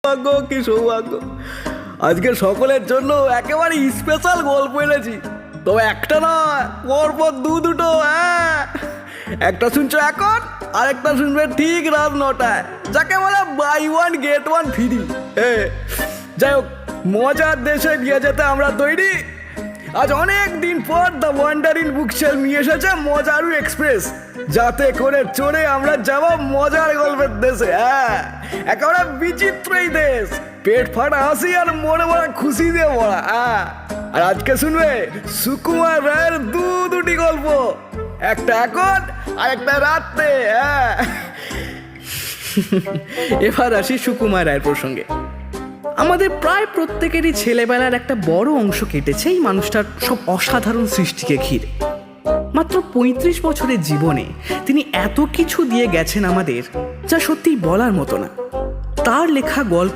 সৌভাগ্য কি সৌভাগ্য, আজকে সকলের জন্য একেবারে স্পেশাল গল্প এনেছি। তবে একটা নয়, পরপর দুটো। হ্যাঁ, একটা শুনছো এখন, আরেকটা শুনবে ঠিক রাত 9টায়, যাকে বলে buy one get one free. যাই হোক, মজার দেশে নিয়ে যেতে আমরা তৈরি। আজ অনেক দিন পর দ্য ওয়ান্ডারিং বুকশেল নিয়ে এসেছে মজারু এক্সপ্রেস, যাতে করে চড়ে আমরা যাব মজার গল্পের দেশে। হ্যাঁ, একেবারে বিচিত্র এই দেশ, পেট ফাটা হাসি আর মনে মনে খুশি দিয়ে ভরা। হ্যাঁ, আর আজকে শুনবে সুকুমার রায়ের দুটি গল্প, একটা এখন আর একটা রাত্রে। হ্যাঁ, এবার আসি সুকুমার রায়ের প্রসঙ্গে। আমাদের প্রায় প্রত্যেকেরই ছেলেবেলার একটা বড় অংশ কেটেছে এই মানুষটার সব অসাধারণ সৃষ্টিকে ঘিরে। মাত্র 35 বছরের জীবনে তিনি এত কিছু দিয়ে গেছেন আমাদের, যা সত্যিই বলার মতো না। তার লেখা গল্প